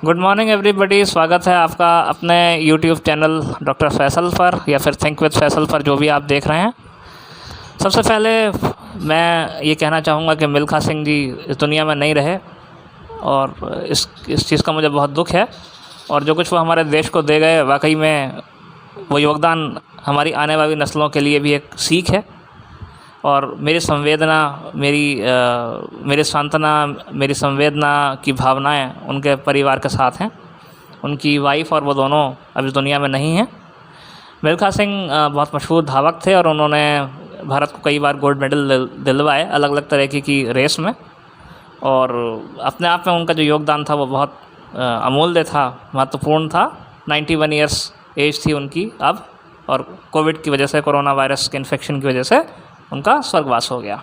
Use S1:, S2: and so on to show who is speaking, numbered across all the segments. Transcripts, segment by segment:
S1: Good morning everybody. स्वागत है आपका अपने यूट्यूब चैनल डॉक्टर फैसल पर या फिर थिंक विद फैसल पर, जो भी आप देख रहे हैं। सबसे पहले मैं ये कहना चाहूँगा कि मिल्खा सिंह जी इस दुनिया में नहीं रहे और इस चीज़ का मुझे बहुत दुख है। और जो कुछ वो हमारे देश को दे गए, वाकई में वो योगदान हमारी आने वाली नस्लों के लिए भी एक सीख है। और मेरी संवेदना, मेरी सांत्वना, मेरी संवेदना की भावनाएं उनके परिवार के साथ हैं। उनकी वाइफ और वो दोनों अब इस दुनिया में नहीं हैं। मिल्खा सिंह बहुत मशहूर धावक थे और उन्होंने भारत को कई बार गोल्ड मेडल दिलवाए अलग अलग तरह की रेस में। और अपने आप में उनका जो योगदान था वो बहुत अमूल्य था, महत्वपूर्ण था। 91 ईयर्स एज थी उनकी अब, और कोविड की वजह से, कोरोना वायरस के इन्फेक्शन की वजह से उनका स्वर्गवास हो गया।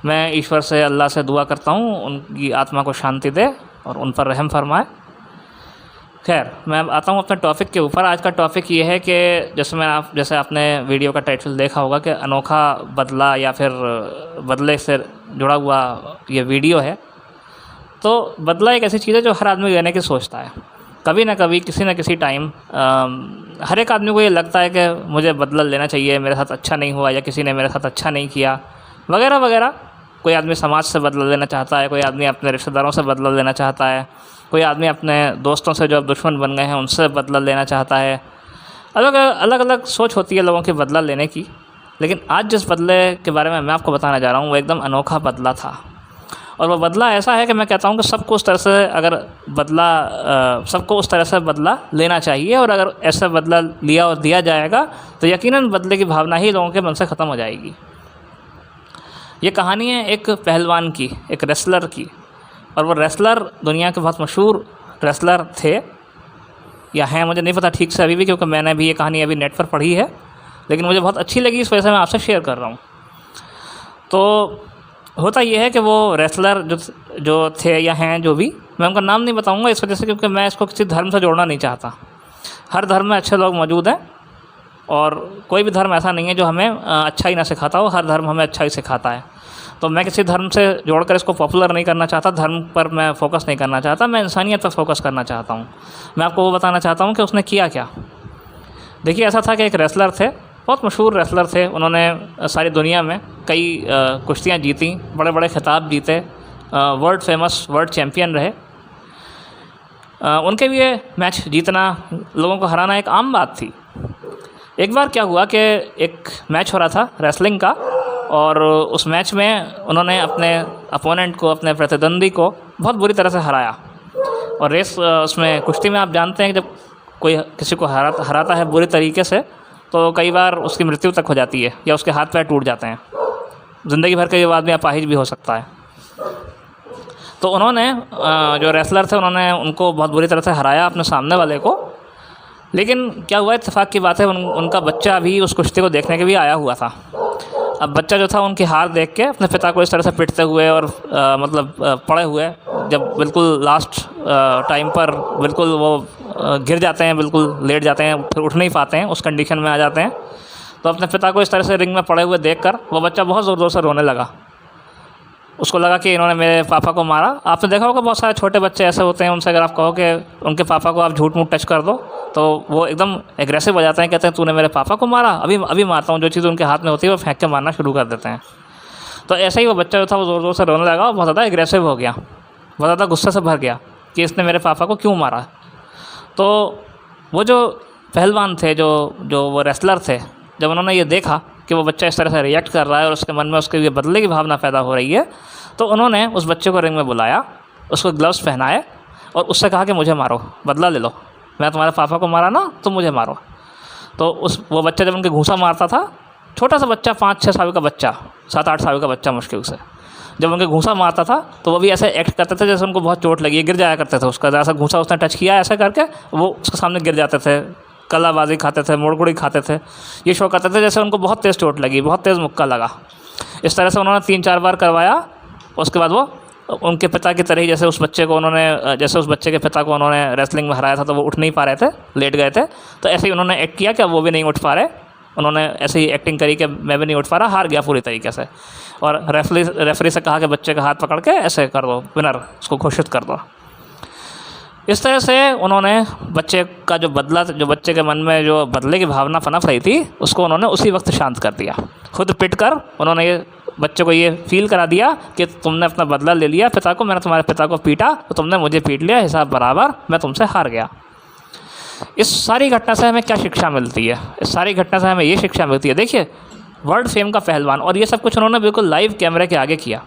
S1: मैं ईश्वर से, अल्लाह से दुआ करता हूँ उनकी आत्मा को शांति दे और उन पर रहम फरमाए। खैर, मैं आता हूँ अपने टॉपिक के ऊपर। आज का टॉपिक ये है कि जैसे आपने वीडियो का टाइटल देखा होगा कि अनोखा बदला या फिर बदले से जुड़ा हुआ ये वीडियो है। तो बदला एक ऐसी चीज़ है जो हर आदमी लेने की सोचता है। कभी ना कभी, किसी न किसी टाइम हर एक आदमी को ये लगता है कि मुझे बदला लेना चाहिए, मेरे साथ अच्छा नहीं हुआ या किसी ने मेरे साथ अच्छा नहीं किया, वगैरह वगैरह। कोई आदमी समाज से बदला लेना चाहता है, कोई आदमी अपने रिश्तेदारों से बदला लेना चाहता है, कोई आदमी अपने दोस्तों से जो अब दुश्मन बन गए हैं उनसे बदला लेना चाहता है। अलग अलग सोच होती है लोगों की बदला लेने की। लेकिन आज जिस बदले के बारे में मैं आपको बताना जा रहा हूँ वो एकदम अनोखा बदला था। और वो बदला ऐसा है कि मैं कहता हूँ कि सबको उस तरह से बदला लेना चाहिए। और अगर ऐसा बदला लिया और दिया जाएगा तो यकीनन बदले की भावना ही लोगों के मन से ख़त्म हो जाएगी। ये कहानी है एक पहलवान की, एक रेसलर की। और वो रेसलर दुनिया के बहुत मशहूर रेसलर थे या हैं, मुझे नहीं पता ठीक से अभी भी, क्योंकि मैंने भी ये कहानी अभी नेट पर पढ़ी है, लेकिन मुझे बहुत अच्छी लगी, इस वजह से मैं आपसे शेयर कर रहा हूँ। तो होता ये है कि वो रेसलर जो थे या हैं, जो भी, मैं उनका नाम नहीं बताऊंगा इस वजह से क्योंकि मैं इसको किसी धर्म से जोड़ना नहीं चाहता। हर धर्म में अच्छे लोग मौजूद हैं और कोई भी धर्म ऐसा नहीं है जो हमें अच्छाई ना सिखाता हो। हर धर्म हमें अच्छाई सिखाता है। तो मैं किसी धर्म से जोड़कर इसको पॉपुलर नहीं करना चाहता, धर्म पर मैं फोकस नहीं करना चाहता, मैं इंसानियत पर फोकस करना चाहता हूँ। मैं आपको वो बताना चाहता हूँ कि उसने किया क्या। देखिए, ऐसा था कि एक रेसलर थे, बहुत मशहूर रेसलर थे। उन्होंने सारी दुनिया में कई कुश्तियाँ जीती, बड़े बड़े खिताब जीते, वर्ल्ड फेमस, वर्ल्ड चैम्पियन रहे। उनके लिए मैच जीतना, लोगों को हराना एक आम बात थी। एक बार क्या हुआ कि एक मैच हो रहा था रेसलिंग का, और उस मैच में उन्होंने अपने अपोनेंट को, अपने प्रतिद्वंदी को बहुत बुरी तरह से हराया। और रेस, उसमें कुश्ती में आप जानते हैं कि जब कोई किसी को हराता है बुरी तरीके से तो कई बार उसकी मृत्यु तक हो जाती है या उसके हाथ पैर टूट जाते हैं। ज़िंदगी भर के ये आदमी अपाहिज भी हो सकता है। तो उन्होंने, जो रेसलर थे, उन्होंने उनको बहुत बुरी तरह से हराया, अपने सामने वाले को। लेकिन क्या हुआ, इत्तेफाक की बात है, उनका बच्चा भी उस कुश्ती को देखने के लिए आया हुआ था। अब बच्चा जो था उनकी हार देख के अपने पिता को इस तरह से पिटते हुए और पड़े हुए, जब बिल्कुल लास्ट टाइम पर बिल्कुल वो गिर जाते हैं, बिल्कुल लेट जाते हैं, फिर उठ नहीं पाते हैं, उस कंडीशन में आ जाते हैं। तो अपने पिता को इस तरह से रिंग में पड़े हुए देखकर वो बच्चा बहुत ज़ोर ज़ोर से रोने लगा। उसको लगा कि इन्होंने मेरे पापा को मारा। आपने देखा होगा बहुत सारे छोटे बच्चे ऐसे होते हैं, उनसे अगर आप कहो कि उनके पापा को आप झूठ मूठ टच कर दो तो वो एकदम एग्रेसिव हो जाते हैं, कहते हैं तूने मेरे पापा को मारा, अभी मारता हूँ। जो चीज़ उनके हाथ में होती है वो फेंक के मारना शुरू कर देते हैं। तो ऐसे ही वो बच्चा जो था वो ज़ोर ज़ोर से रोने लगा और बहुत ज़्यादा एग्रेसिव हो गया, बहुत ज़्यादा गुस्से से भर गया कि इसने मेरे पापा को क्यों मारा। तो वो जो पहलवान थे, जो वो रेसलर थे, जब उन्होंने ये देखा कि वो बच्चा इस तरह से रिएक्ट कर रहा है और उसके मन में उसके लिए बदले की भावना पैदा हो रही है, तो उन्होंने उस बच्चे को रिंग में बुलाया, उसको ग्लव्स पहनाए और उससे कहा कि मुझे मारो, बदला ले लो, मैं तुम्हारे पापा को मारा ना, तुम मुझे मारो। तो वो बच्चा जब उनके घूंसा मारता था, छोटा सा बच्चा, 5-6 साल का बच्चा, 7-8 साल का बच्चा मुश्किल से, जब उनके घूंसा मारता था तो वो भी ऐसे एक्ट करते थे जैसे उनको बहुत चोट लगी है, गिर जाया करते थे। उसका ज़रा सा घूंसा उसने टच किया ऐसा करके वो उसके सामने गिर जाते थे, कलाबाजी खाते थे, मोड़गुड़ी खाते थे, ये शो करते थे जैसे उनको बहुत तेज़ चोट लगी, बहुत तेज़ मुक्का लगा। इस तरह से उन्होंने 3-4 बार करवाया। उसके बाद वो उनके पिता की तरह ही, जैसे उस बच्चे के पिता को उन्होंने रेसलिंग में हराया था तो वो उठ नहीं पा रहे थे, लेट गए थे, तो ऐसे ही उन्होंने एक्ट किया कि वो भी नहीं उठ पा रहे। उन्होंने ऐसे ही एक्टिंग करी कि मैं भी नहीं उठ पा रहा, हार गया पूरी तरीके से। और रेफरी से कहा कि बच्चे का हाथ पकड़ के ऐसे कर दो, विनर उसको घोषित कर दो। इस तरह से उन्होंने बच्चे का जो बच्चे के मन में जो बदले की भावना पनप रही थी उसको उन्होंने उसी वक्त शांत कर दिया। खुद पिट कर उन्होंने ये बच्चे को ये फील करा दिया कि तुमने अपना बदला ले लिया पिता को, मैंने तुम्हारे पिता को पीटा तो तुमने मुझे पीट लिया, हिसाब बराबर, मैं तुमसे हार गया। इस सारी घटना से हमें क्या शिक्षा मिलती है? इस सारी घटना से हमें ये शिक्षा मिलती है, देखिए वर्ल्ड फेम का पहलवान, और ये सब कुछ उन्होंने बिल्कुल लाइव कैमरे के आगे किया।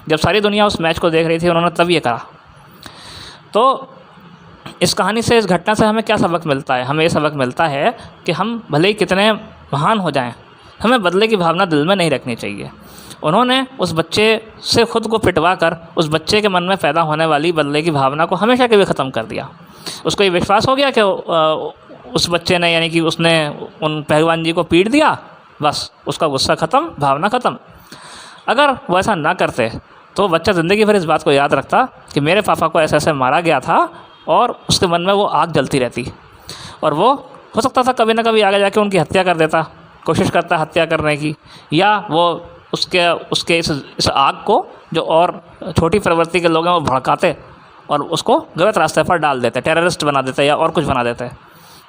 S1: जब सारी दुनिया उस मैच को देख रही थी उन्होंने तब ये करा। तो इस कहानी से, इस घटना से हमें क्या सबक मिलता है? हमें ये सबक मिलता है कि हम भले ही कितने महान हो जाएं, हमें बदले की भावना दिल में नहीं रखनी चाहिए। उन्होंने उस बच्चे से ख़ुद को पिटवा कर उस बच्चे के मन में पैदा होने वाली बदले की भावना को हमेशा के लिए ख़त्म कर दिया। उसको ये विश्वास हो गया कि उस बच्चे ने, यानी कि उसने उन पहलवान जी को पीट दिया, बस उसका गुस्सा ख़त्म, भावना ख़त्म। अगर वो ऐसा ना करते तो बच्चा ज़िंदगी भर इस बात को याद रखता कि मेरे पापा को ऐसे ऐसे मारा गया था, और उसके मन में वो आग जलती रहती, और वो हो सकता था कभी ना कभी आगे जाके उनकी हत्या कर देता, कोशिश करता हत्या करने की, या वो उसके इस आग को जो और छोटी प्रवृत्ति के लोग हैं वो भड़काते और उसको गलत रास्ते पर डाल देते, टेररिस्ट बना देते या और कुछ बना देते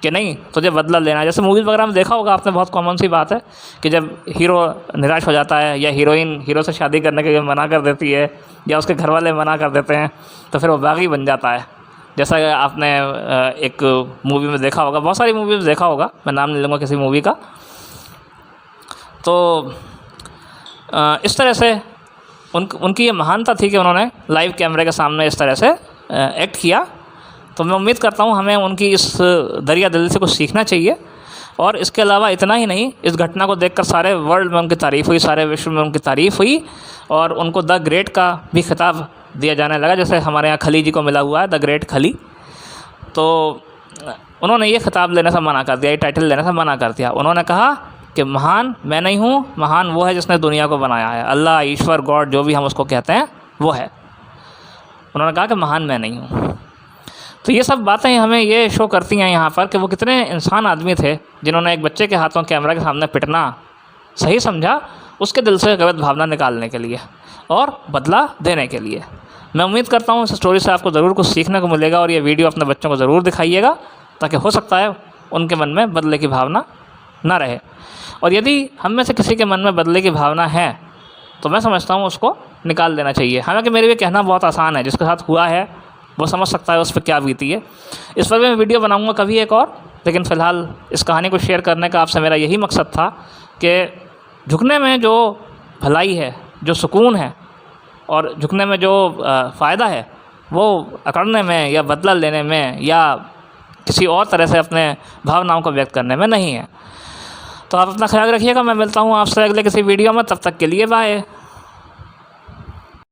S1: कि नहीं तुझे बदला लेना है। जैसे मूवीज़ वगैरह में देखा होगा आपने, बहुत कॉमन सी बात है कि जब हीरो निराश हो जाता है या हीरोइन हीरो से शादी करने के लिए मना कर देती है या उसके घर वाले मना कर देते हैं तो फिर वो बागी बन जाता है। जैसा कि आपने एक मूवी में देखा होगा, बहुत सारी मूवी में देखा होगा, मैं नाम नहीं लूँगा किसी मूवी का। तो इस तरह से उनकी ये महानता थी कि उन्होंने लाइव कैमरे के सामने इस तरह से एक्ट किया। तो मैं उम्मीद करता हूँ हमें उनकी इस दरिया दिल से कुछ सीखना चाहिए। और इसके अलावा इतना ही नहीं, इस घटना को देखकर सारे वर्ल्ड में उनकी तारीफ़ हुई, सारे विश्व में उनकी तारीफ़ हुई, और उनको द ग्रेट का भी खिताब दिया जाने लगा, जैसे हमारे यहाँ खली जी को मिला हुआ है, द ग्रेट खली। तो उन्होंने ये खिताब लेने से मना कर दिया, ये टाइटल लेने से मना कर दिया। उन्होंने कहा कि महान मैं नहीं हूँ, महान वो है जिसने दुनिया को बनाया है, अल्लाह, ईश्वर, गॉड, जो भी हम उसको कहते हैं वो है। उन्होंने कहा कि महान मैं नहीं हूँ। तो ये सब बातें हमें ये शो करती हैं यहाँ पर कि वो कितने इंसान आदमी थे जिन्होंने एक बच्चे के हाथों कैमरा के सामने पिटना सही समझा, उसके दिल से गलत भावना निकालने के लिए और बदला देने के लिए। मैं उम्मीद करता हूँ इस स्टोरी से आपको ज़रूर कुछ सीखने को मिलेगा, और ये वीडियो अपने बच्चों को ज़रूर दिखाइएगा ताकि हो सकता है उनके मन में बदले की भावना ना रहे। और यदि हम में से किसी के मन में बदले की भावना है तो मैं समझता हूँ उसको निकाल देना चाहिए। हालांकि मेरे लिए कहना बहुत आसान है, जिसके साथ हुआ है वो समझ सकता है उस पर क्या बीती है। इस पर मैं वीडियो बनाऊंगा कभी एक और, लेकिन फ़िलहाल इस कहानी को शेयर करने का आपसे मेरा यही मकसद था कि झुकने में जो भलाई है, जो सुकून है, और झुकने में जो फ़ायदा है वो अकड़ने में या बदला लेने में या किसी और तरह से अपने भावनाओं को व्यक्त करने में नहीं है। तो आप अपना ख्याल रखिएगा। मैं मिलता हूँ आपसे अगले किसी वीडियो में, तब तक के लिए बाय।